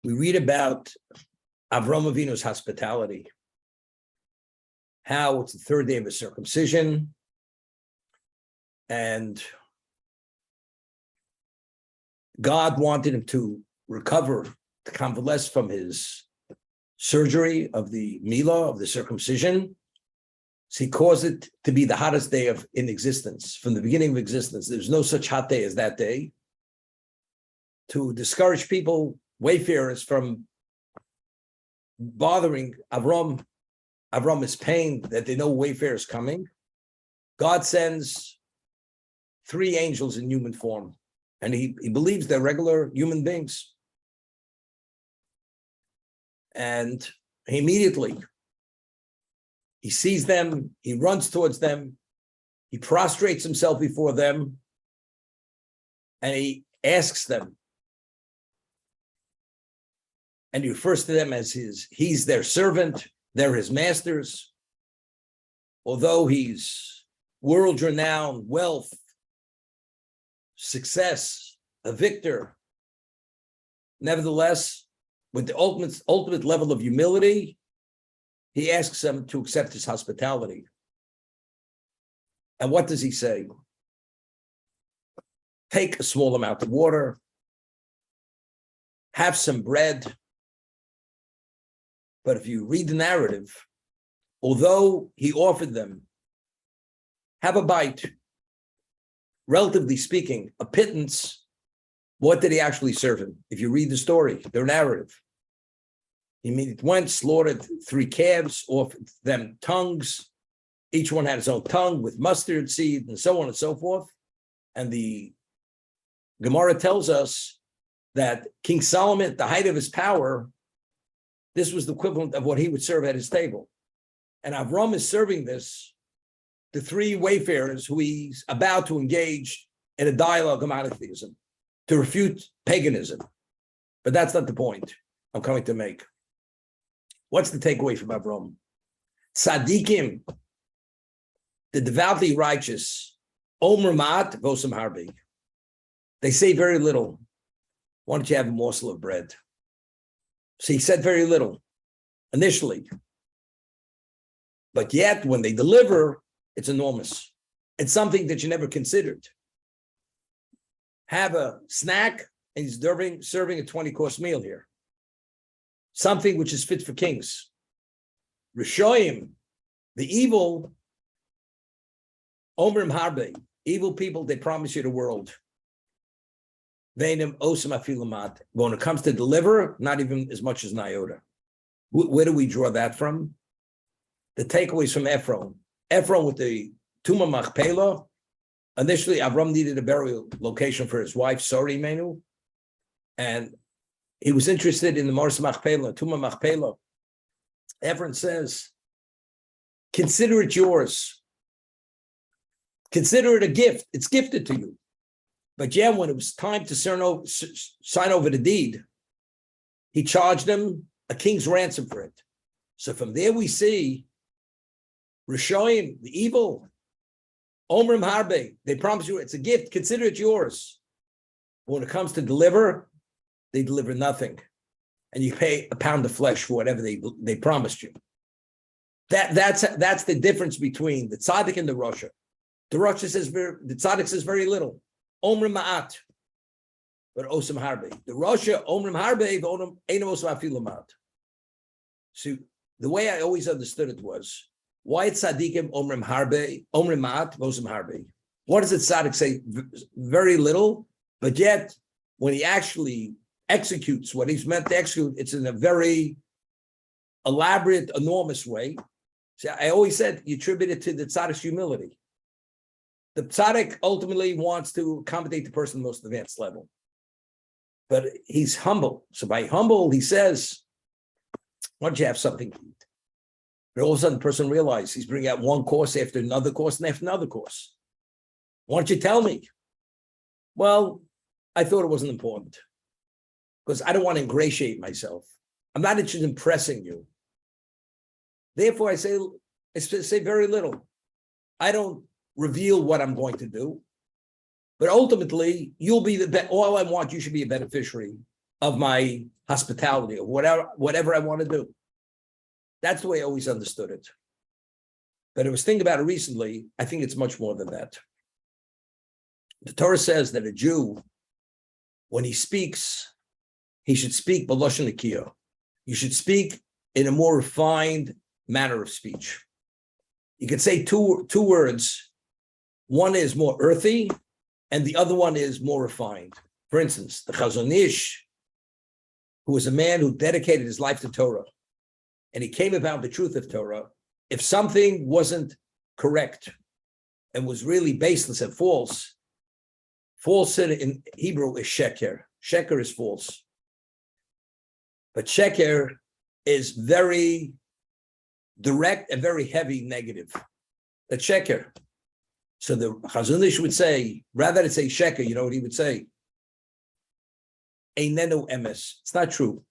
we read about Avraham Avinu's hospitality, how it's the third day of his circumcision, and God wanted him to recover, to convalesce from his surgery of the Milah, of the circumcision. So he caused it to be the hottest day in existence, from the beginning of existence. There's no such hot day as that day, to discourage people, wayfarers, from bothering Avram. Avram is pained that they know wayfarers coming. God sends 3 angels in human form, and he believes they're regular human beings. And immediately, he sees them, he runs towards them, he prostrates himself before them, and he asks them, and he refers to them as he's their servant, they're his masters. Although he's world-renowned, wealth, success, a victor, nevertheless, with the ultimate level of humility, he asks them to accept his hospitality. And what does he say? Take a small amount of water, have some bread. But if you read the narrative, although he offered them, have a bite, relatively speaking, a pittance, what did he actually serve him? If you read the story, their narrative, he went, slaughtered 3 calves, offered them tongues. Each one had his own tongue with mustard seed and so on and so forth. And the Gemara tells us that King Solomon, at the height of his power, this was the equivalent of what he would serve at his table. And Avram is serving this to 3 wayfarers who he's about to engage in a dialogue of monotheism, to refute paganism. But that's not the point I'm coming to make. What's the takeaway from Avram? Tzadikim, the devoutly righteous, Omer Ma'at Vosam Harbi. They say very little. Why don't you have a morsel of bread? So he said very little initially. But yet, when they deliver, it's enormous. It's something that you never considered. Have a snack, and he's serving a 20-course meal here. Something which is fit for kings. Rishoyim, the evil, Omrim Harbe, evil people, they promise you the world. Veinim osam afilamat. When it comes to deliver, not even as much as an iota. Where do we draw that from? The takeaways from Ephron. Ephron with the Tumah Machpelah. Initially, Avram needed a burial location for his wife, Sori Menu, and he was interested in the Mars Machpelah, Tumah Machpelah. Ephron says, consider it yours. Consider it a gift. It's gifted to you. But yeah, when it was time to sign over the deed, he charged him a king's ransom for it. So from there we see Rishoyim, the evil, Omrim Harbe, they promise you it's a gift, consider it yours. But when it comes to deliver, they deliver nothing. And you pay a pound of flesh for whatever they promised you. That's the difference between the tzaddik and the Rasha. The Rasha says the tzaddik says very little. Omrim Ma'at, but Osam Harbe. The Rasha, Omrim Harbe, Einam Osam Afilu Ma'at. So the way I always understood it was, why tzaddikim Omrim Harbe, Omrim Ma'at, Osam Harbe? What does the tzaddik say? Very little, but yet when he actually executes what he's meant to execute, it's in a very elaborate, enormous way. So I always said you attribute it to the tzaddik's humility. The tzaddik ultimately wants to accommodate the person at the most advanced level. But he's humble. So by humble, he says, why don't you have something to eat? But all of a sudden, the person realizes he's bringing out one course after another course and after another course. Why don't you tell me? Well, I thought it wasn't important because I don't want to ingratiate myself. I'm not interested in impressing you. Therefore, I say very little. I don't reveal what I'm going to do, but ultimately, you'll be all I want. You should be a beneficiary of my hospitality or whatever I want to do. That's the way I always understood it. But I was thinking about it recently. I think it's much more than that. The Torah says that a Jew, when he speaks, he should speak b'lashon nekiyah. You should speak in a more refined manner of speech. You could say two words. One is more earthy, and the other one is more refined. For instance, the Chazon Ish, who was a man who dedicated his life to Torah, and he came about the truth of Torah. If something wasn't correct and was really baseless and false in Hebrew is sheker. Sheker is false. But sheker is very direct and very heavy negative. That's sheker. So the Chazon Ish would say, rather than say sheker, you know what he would say? Einenu emes. It's not true.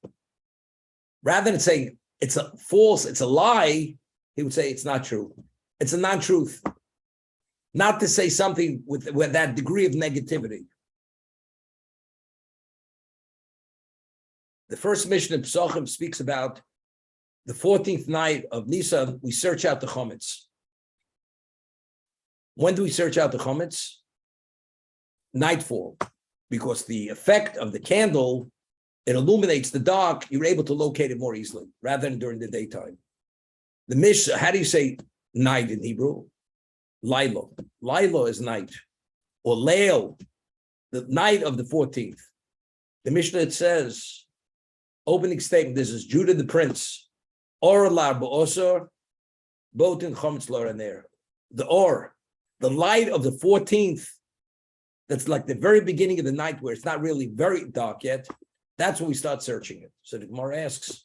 Rather than saying it's a false, it's a lie, he would say it's not true. It's a non-truth. Not to say something with that degree of negativity. The first mission in Pesachim speaks about the 14th night of Nisan, we search out the chametz. When do we search out the chametz? Nightfall. Because the effect of the candle, it illuminates the dark, you're able to locate it more easily, rather than during the daytime. The how do you say night in Hebrew? Laila. Laila is night. Or Leil, the night of the 14th. The Mishnah, it says, opening statement, this is Judah the prince. Or lar ba'osor, botin chametz loraner. The light of the 14th, that's like the very beginning of the night where it's not really very dark yet. That's when we start searching it. So the Gemara asks,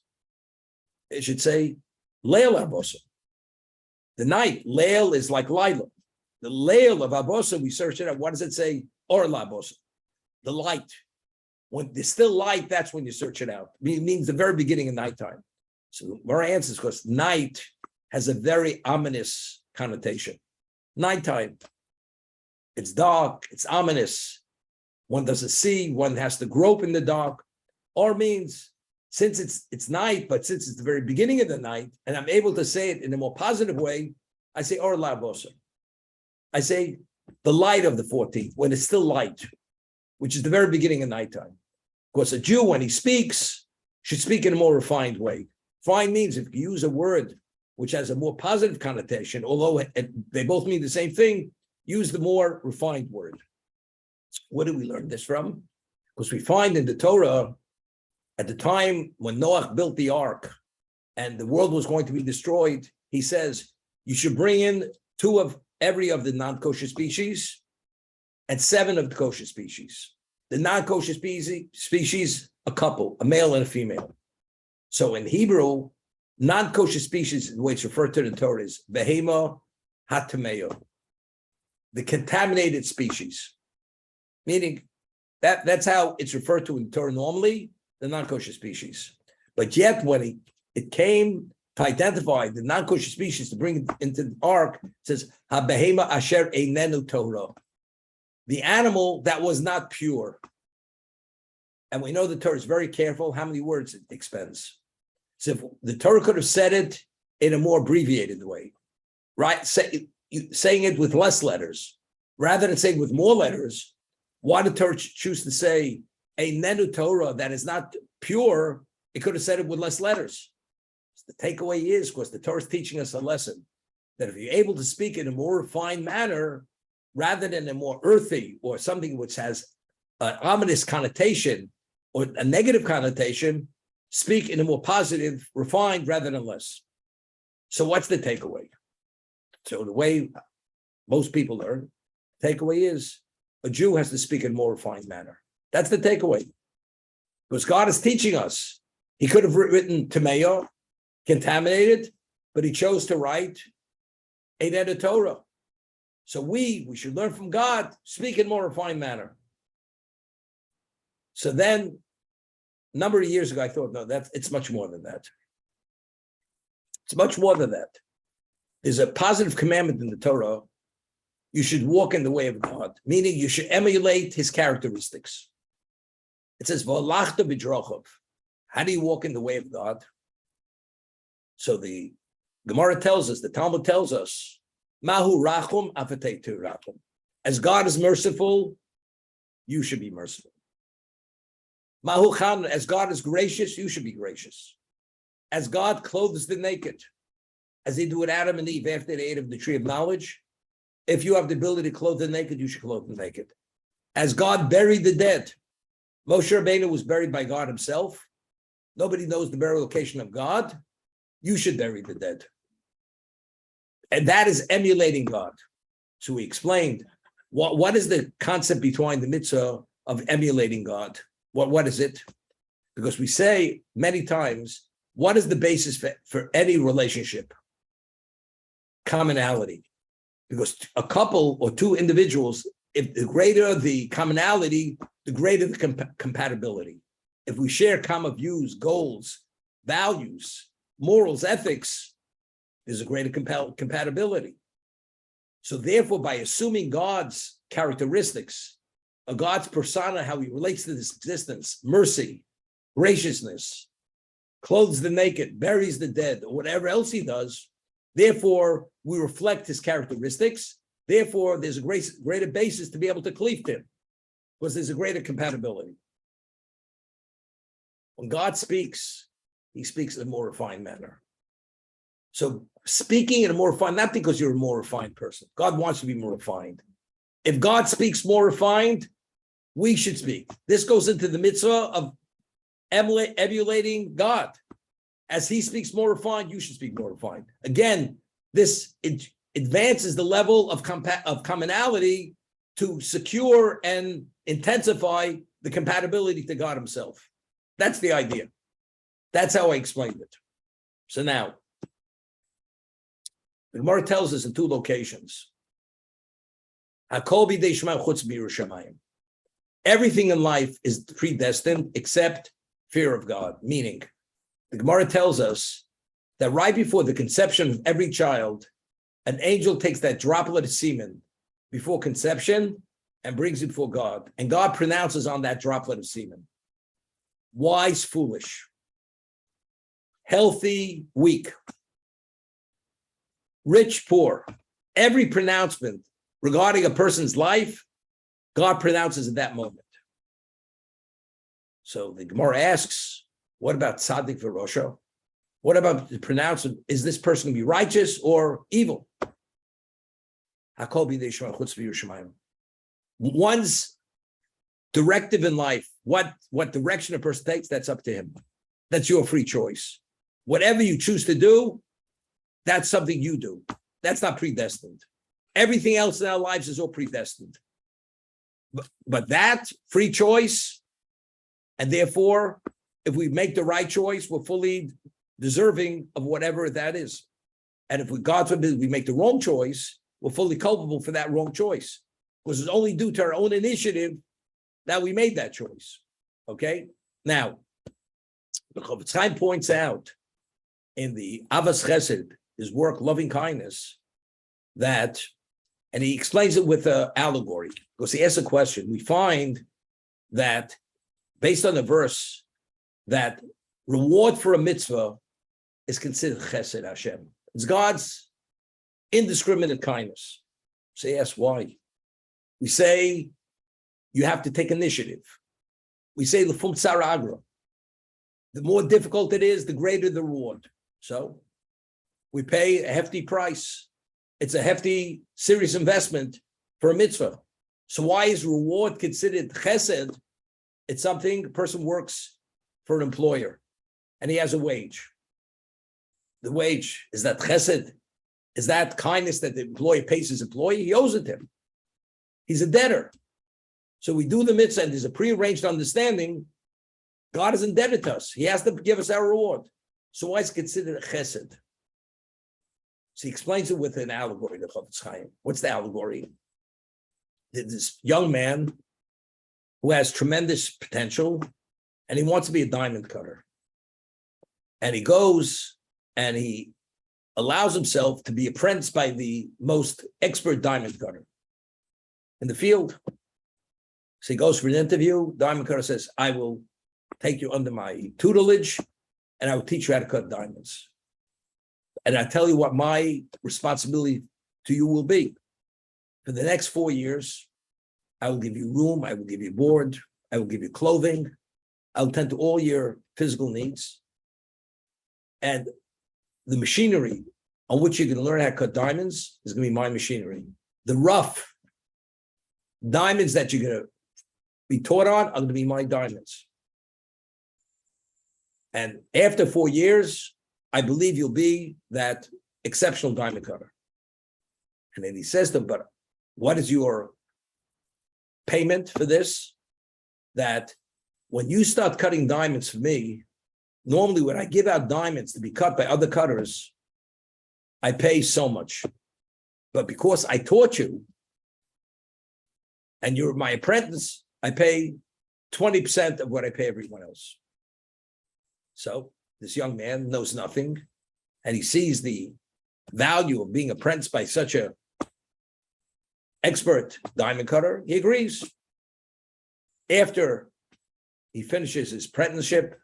it should say, Leil Abosa. The night, Leil is like Lila. The Leil of Abosa, we search it out. What does it say? Or Labosa. The light. When there's still light, that's when you search it out. It means the very beginning of nighttime. So our answer is because night has a very ominous connotation. Nighttime. It's dark, it's ominous. One doesn't see, one has to grope in the dark. Or means, since it's night, but since it's the very beginning of the night, and I'm able to say it in a more positive way, I say or labosa. I say the light of the 14th, when it's still light, which is the very beginning of nighttime. Of course, a Jew, when he speaks, should speak in a more refined way. Fine means if you use a word which has a more positive connotation, although they both mean the same thing, use the more refined word. Where do we learn this from? Because we find in the Torah, at the time when Noah built the ark and the world was going to be destroyed, he says, you should bring in 2 of every of the non-kosher species and 7 of the kosher species. The non-kosher species, a couple, a male and a female. So in Hebrew, non-kosher species, the way it's referred to in the Torah is behema hatameo, the contaminated species. Meaning that's how it's referred to in the Torah normally, the non-kosher species. But yet when it came to identify the non-kosher species to bring it into the ark, it says, ha-behema asher einenu Torah, the animal that was not pure. And we know the Torah is very careful how many words it expends. So if the Torah could have said it in a more abbreviated way, right? Saying it with less letters, rather than saying with more letters, why did Torah choose to say a nenu Torah that is not pure? It could have said it with less letters. So the takeaway is, of course, the Torah is teaching us a lesson that if you're able to speak in a more refined manner, rather than a more earthy or something which has an ominous connotation or a negative connotation, speak in a more positive, refined rather than less. So what's the takeaway? So the way most people learn, takeaway is a Jew has to speak in a more refined manner. That's the takeaway. Because God is teaching us. He could have written Tameo, contaminated, but he chose to write Eidah Torah. So we should learn from God, speak in a more refined manner. So then, a number of years ago, I thought, no, it's much more than that. It's much more than that. There's a positive commandment in the Torah. You should walk in the way of God, meaning you should emulate his characteristics. It says, "V'alachta b'drochav." How do you walk in the way of God? So the Gemara tells us, the Talmud tells us, "Mahu rachum afatetu rachum." As God is merciful, you should be merciful. Mahu chan, as God is gracious, you should be gracious. As God clothes the naked, as he did with Adam and Eve after they ate of the tree of knowledge, if you have the ability to clothe the naked, you should clothe the naked. As God buried the dead, Moshe Rabbeinu was buried by God himself. Nobody knows the burial location of God. You should bury the dead. And that is emulating God. So we explained what is the concept behind the mitzvah of emulating God? What is it? Because we say many times, what is the basis for any relationship? Commonality. Because a couple or two individuals, if the greater the commonality, the greater the compatibility. If we share common views, goals, values, morals, ethics, there's a greater compatibility. So therefore, by assuming God's characteristics, God's persona, how he relates to this existence, mercy, graciousness, clothes the naked, buries the dead, or whatever else he does, therefore, we reflect his characteristics. Therefore, there's a greater basis to be able to cleave to him, because there's a greater compatibility. When God speaks, he speaks in a more refined manner. So speaking in a more refined, not because you're a more refined person. God wants you to be more refined. If God speaks more refined, we should speak. This goes into the mitzvah of emulating God. As he speaks more refined, you should speak more refined. Again, this advances the level of commonality to secure and intensify the compatibility to God himself. That's the idea. That's how I explained it. So now, the Gemara tells us in two locations. Everything in life is predestined except fear of God, meaning the Gemara tells us that right before the conception of every child, an angel takes that droplet of semen before conception and brings it before God. And God pronounces on that droplet of semen. Wise, foolish. Healthy, weak. Rich, poor. Every pronouncement regarding a person's life, God pronounces at that moment. So the Gemara asks, what about tzaddik v'rosho? What about the pronouncement? Is this person going to be righteous or evil? One's directive in life, what direction a person takes, that's up to him. That's your free choice. Whatever you choose to do, that's something you do. That's not predestined. Everything else in our lives is all predestined. But that free choice, and therefore, if we make the right choice, we're fully deserving of whatever that is. And if we, God forbid, we make the wrong choice, we're fully culpable for that wrong choice. Because it's only due to our own initiative that we made that choice. Okay? Now, the Chofetz Chaim points out in the Avas Chesed, his work, Loving Kindness, that, and he explains it with an allegory, because he asks a question. We find that, based on the verse, that reward for a mitzvah is considered Chesed Hashem. It's God's indiscriminate kindness. So he asks why. We say you have to take initiative. We say L'fum Tzara Agra. The more difficult it is, the greater the reward. So we pay a hefty price. It's a hefty, serious investment for a mitzvah. So why is reward considered chesed? It's something a person works for an employer and he has a wage. The wage, is that chesed? Is that kindness that the employer pays his employee? He owes it to him. He's a debtor. So we do the mitzvah and there's a prearranged understanding. God is indebted to us. He has to give us our reward. So why is it considered a chesed? So he explains it with an allegory, the Chofetz Chaim. What's the allegory? This young man who has tremendous potential and he wants to be a diamond cutter. And he goes and he allows himself to be apprenticed by the most expert diamond cutter in the field. So he goes for an interview. Diamond cutter says, I will take you under my tutelage and I will teach you how to cut diamonds. And I tell you what my responsibility to you will be. For the next 4 years, I will give you room, I will give you board, I will give you clothing, I will tend to all your physical needs. And the machinery on which you're going to learn how to cut diamonds is going to be my machinery. The rough diamonds that you're going to be taught on are going to be my diamonds. And after 4 years, I believe you'll be that exceptional diamond cutter. And then he says to him, but what is your payment for this? That when you start cutting diamonds for me, normally when I give out diamonds to be cut by other cutters, I pay so much. But because I taught you and you're my apprentice, I pay 20% of what I pay everyone else. So this young man knows nothing, and he sees the value of being apprenticed by such a expert diamond cutter. He agrees. After he finishes his apprenticeship,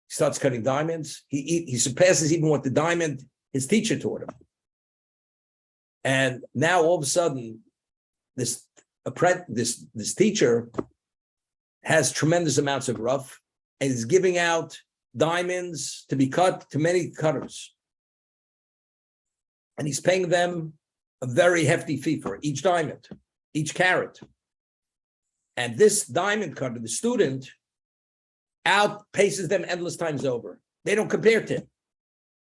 he starts cutting diamonds. He surpasses even what the diamond his teacher taught him. And now all of a sudden, this teacher has tremendous amounts of rough and is giving out diamonds to be cut to many cutters. And he's paying them a very hefty fee for each diamond, each carat. And this diamond cutter, the student, outpaces them endless times over. They don't compare to him.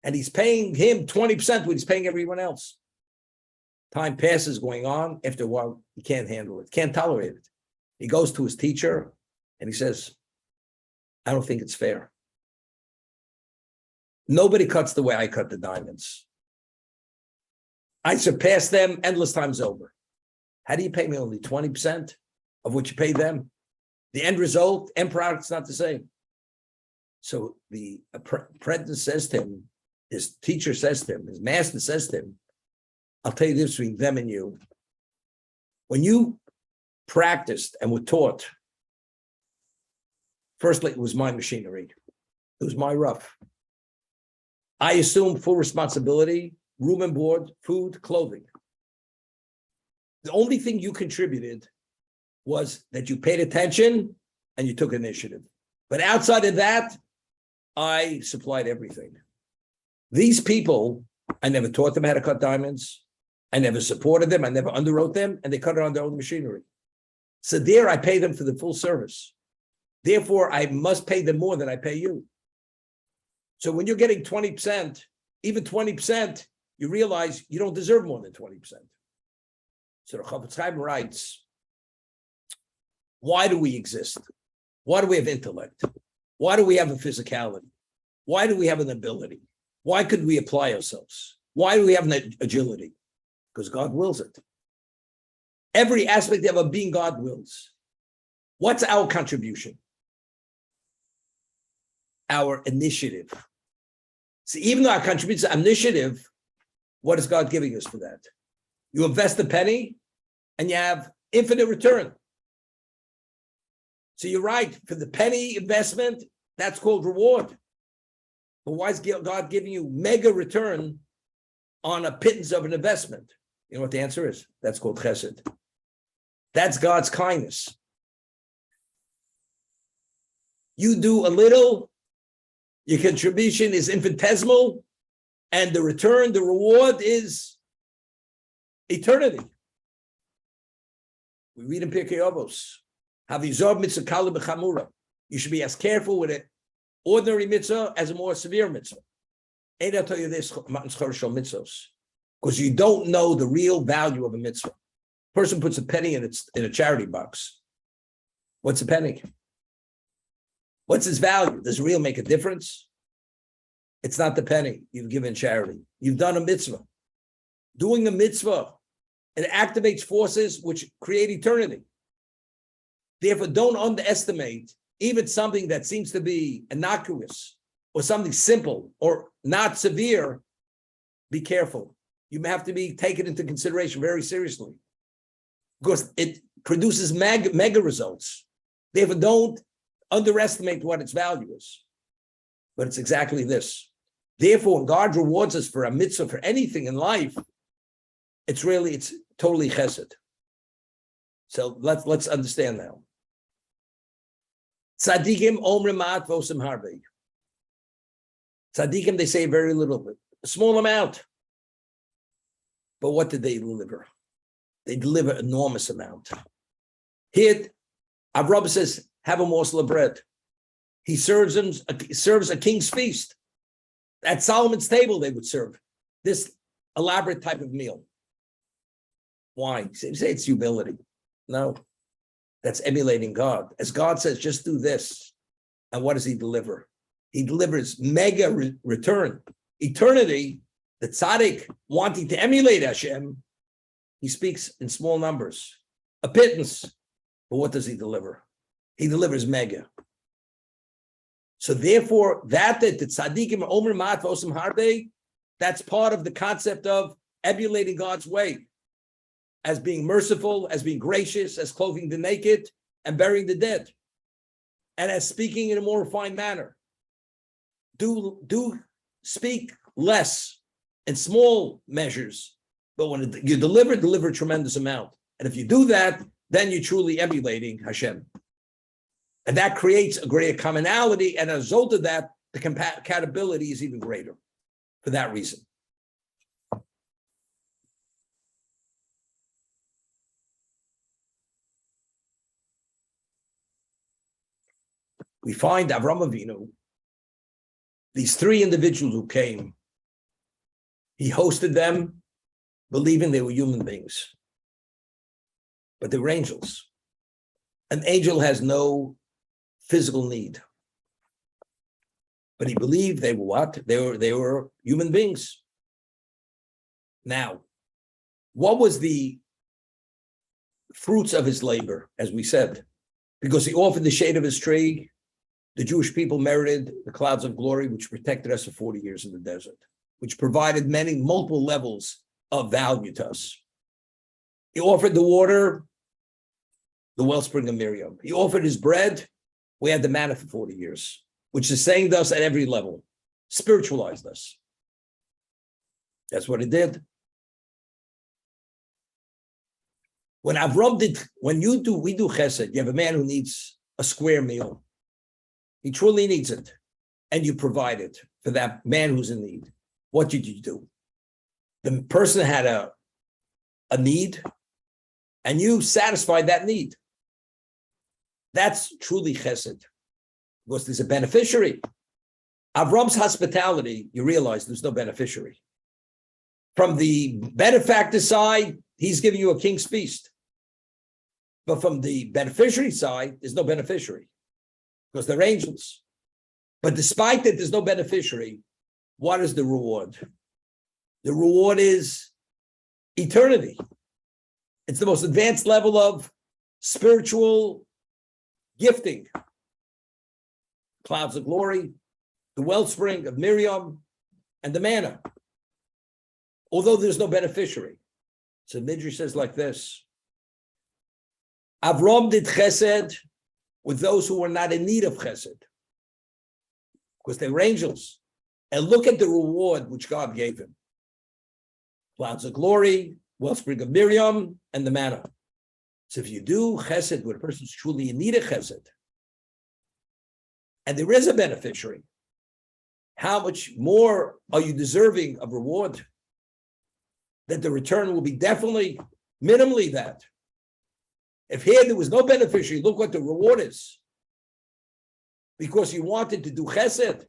And he's paying him 20% what he's paying everyone else. Time passes going on. After a while, he can't handle it, can't tolerate it. He goes to his teacher and he says, I don't think it's fair. Nobody cuts the way I cut the diamonds. I surpass them endless times over. How do you pay me only 20% of what you pay them? The end result, end product's not the same. So the apprentice says to him, his teacher says to him, his master says to him, I'll tell you this between them and you. When you practiced and were taught, firstly, it was my machinery. It was my rough. I assumed full responsibility, room and board, food, clothing. The only thing you contributed was that you paid attention and you took initiative. But outside of that, I supplied everything. These people, I never taught them how to cut diamonds. I never supported them. I never underwrote them, and they cut it on their own machinery. So there I pay them for the full service. Therefore, I must pay them more than I pay you. So when you're getting 20%, even 20%, you realize you don't deserve more than 20%. So the Chofetz Chaim writes, why do we exist? Why do we have intellect? Why do we have a physicality? Why do we have an ability? Why could we apply ourselves? Why do we have an agility? Because God wills it. Every aspect of our being, God wills. What's our contribution? Our initiative. See, even though our contribution is initiative, what is God giving us for that? You invest a penny and you have infinite return. So you're right, for the penny investment, that's called reward. But why is God giving you mega return on a pittance of an investment? You know what the answer is? That's called chesed. That's God's kindness. You do a little, your contribution is infinitesimal, and the return, the reward is eternity. We read in Pirkei Avos, Havizov mitzvah kala b'chamura. You should be as careful with an ordinary mitzvah as a more severe mitzvah. Ain't I tell you this, because you don't know the real value of a mitzvah. Person puts a penny in a charity box. What's a penny? What's its value? Does it really make a difference? It's not the penny you've given charity. You've done a mitzvah. Doing a mitzvah, it activates forces which create eternity. Therefore, don't underestimate even something that seems to be innocuous or something simple or not severe. Be careful. You have to be taken into consideration very seriously. because it produces mega results. Therefore, don't underestimate what its value is. But it's exactly this. Therefore, when God rewards us for a mitzvah, for anything in life, it's totally chesed. So let's understand now. Tzadikim omrim ma'at v'osim harbe. Tzadikim, they say very little bit, a small amount. But what did they deliver? They deliver enormous amount. Here, Avraham says, have a morsel of bread. He serves a king's feast. At Solomon's table, they would serve this elaborate type of meal. Why? You say it's humility. No, that's emulating God. As God says, just do this. And what does he deliver? He delivers mega return. Eternity, the tzaddik wanting to emulate Hashem, he speaks in small numbers, a pittance. But what does he deliver? He delivers mega. So therefore, that the tzaddikim omer ma'at v'osim harbe, that's part of the concept of emulating God's way, as being merciful, as being gracious, as clothing the naked and burying the dead, and as speaking in a more refined manner. Do speak less in small measures, but when you deliver a tremendous amount. And if you do that, then you're truly emulating Hashem. And that creates a greater commonality, and as a result of that, the compatibility is even greater for that reason. We find Avraham Avinu, these three individuals who came, he hosted them, believing they were human beings. But they were angels. An angel has no physical need. But he believed they were what? They were human beings. Now, what was the fruits of his labor, as we said? Because he offered the shade of his tree, the Jewish people merited the clouds of glory, which protected us for 40 years in the desert, which provided multiple levels of value to us. He offered the water, the wellspring of Miriam. He offered his bread. We had the manna for 40 years, which sustained us at every level, spiritualized us. That's what it did. When Avram we do chesed, you have a man who needs a square meal. He truly needs it. And you provide it for that man who's in need. What did you do? The person had a need, and you satisfied that need. That's truly chesed, because there's a beneficiary. Avram's hospitality, you realize there's no beneficiary. From the benefactor side, he's giving you a king's feast. But from the beneficiary side, there's no beneficiary, because they're angels. But despite that, there's no beneficiary. What is the reward? The reward is eternity. It's the most advanced level of spiritual gifting. Clouds of glory, the wellspring of Miriam, and the manna. Although there's no beneficiary. So Midrash says like this: Avram did chesed with those who were not in need of chesed, because they were angels. And look at the reward which God gave him. Clouds of glory, wellspring of Miriam, and the manna. So if you do chesed with a person who's truly in need of chesed, and there is a beneficiary, how much more are you deserving of reward? That the return will be definitely, minimally that. If here there was no beneficiary, look what the reward is. Because you wanted to do chesed.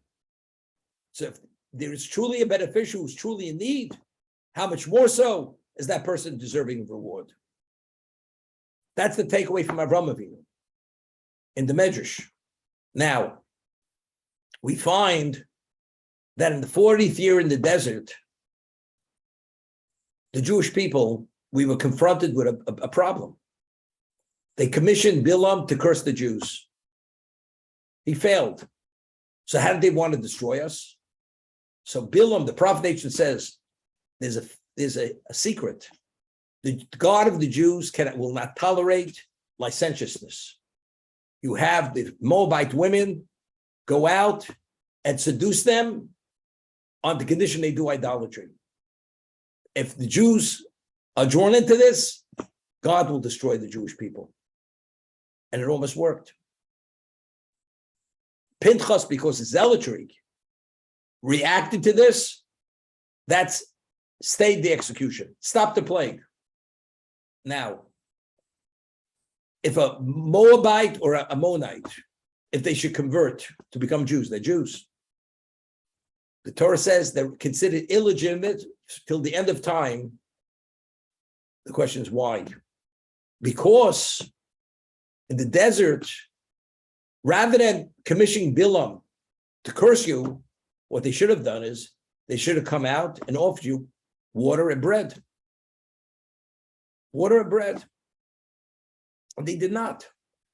So if there is truly a beneficiary who's truly in need, how much more so is that person deserving of reward? That's the takeaway from Avraham Avinu in the Medrash. Now, we find that in the 40th year in the desert, the Jewish people, we were confronted with a problem. They commissioned Bilam to curse the Jews. He failed. So how did they want to destroy us? So Bilam, the prophet nation, says, there's a secret. The God of the Jews will not tolerate licentiousness. You have the Moabite women go out and seduce them on the condition they do idolatry. If the Jews are drawn into this, God will destroy the Jewish people. And it almost worked. Pinchas, because of zealotry, reacted to this. That's stayed the execution. Stop the plague. Now, if a Moabite or a Ammonite, if they should convert to become Jews, they're Jews. The Torah says they're considered illegitimate till the end of time. The question is why? Because in the desert, rather than commissioning Bilam to curse you, what they should have done is they should have come out and offered you water and bread. Water and bread. And they did not.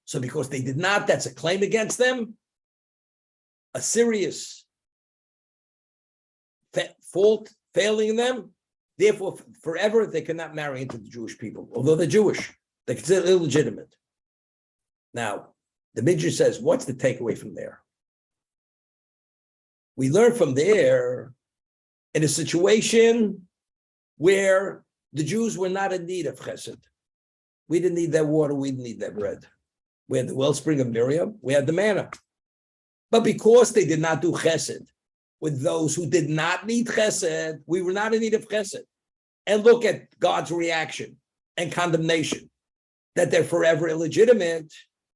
So because they did not, that's a claim against them, a serious fault failing them. Therefore, forever, they cannot marry into the Jewish people. Although they're Jewish, they're considered illegitimate. Now, the Midrash says, what's the takeaway from there? We learn from there in a situation where the Jews were not in need of chesed. We didn't need their water, we didn't need their bread. We had the wellspring of Miriam, we had the manna. But because they did not do chesed with those who did not need chesed, we were not in need of chesed. And look at God's reaction and condemnation, that they're forever illegitimate.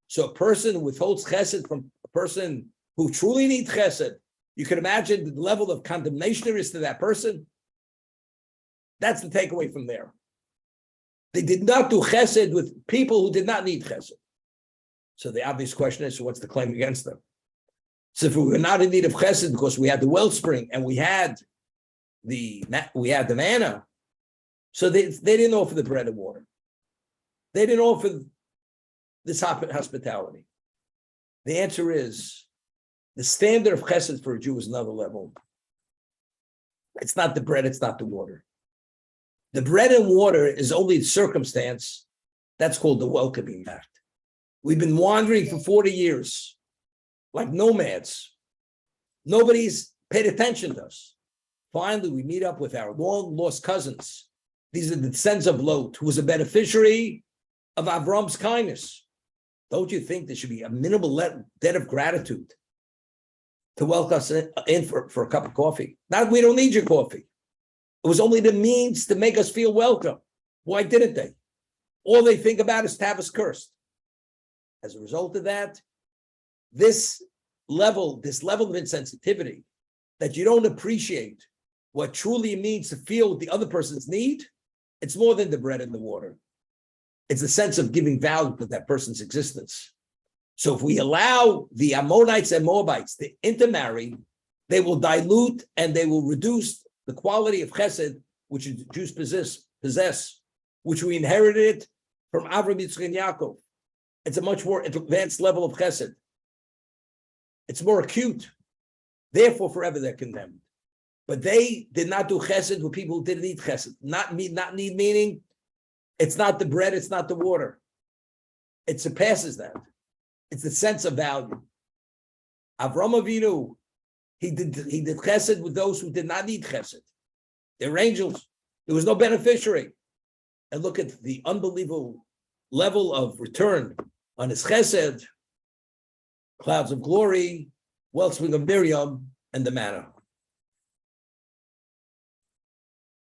So a person who withholds chesed from a person who truly needs chesed, you can imagine the level of condemnation there is to that person. That's the takeaway from there. They did not do chesed with people who did not need chesed. So the obvious question is, so what's the claim against them? So if we were not in need of chesed because we had the wellspring and we had the manna, so they didn't offer the bread and water. They didn't offer this hospitality. The answer is the standard of chesed for a Jew is another level. It's not the bread, it's not the water. The bread and water is only the circumstance. That's called the welcoming act. We've been wandering for 40 years like nomads. Nobody's paid attention to us. Finally, we meet up with our long-lost cousins. These are the descendants of Lot, who was a beneficiary of Avraham's kindness. Don't you think there should be a minimal debt of gratitude to welcome us in for a cup of coffee? Not, we don't need your coffee. It was only the means to make us feel welcome. Why didn't they? All they think about is to have us cursed. As a result of that, this level of insensitivity, that you don't appreciate what truly means to feel the other person's need, it's more than the bread and the water. It's a sense of giving value to that person's existence. So if we allow the Ammonites and Moabites to intermarry, they will dilute and they will reduce the quality of chesed which the Jews possess, which we inherited from Avraham, Yitzchak, and Yaakov. It's a much more advanced level of chesed. It's more acute. Therefore, forever they're condemned. But they did not do chesed with people who didn't need chesed. Not need meaning it's not the bread, it's not the water. It surpasses that. It's the sense of value. Avraham Avinu, he did chesed with those who did not need chesed. They're angels. There was no beneficiary. And look at the unbelievable level of return on his chesed, clouds of glory, wellspring of Miriam, and the manna.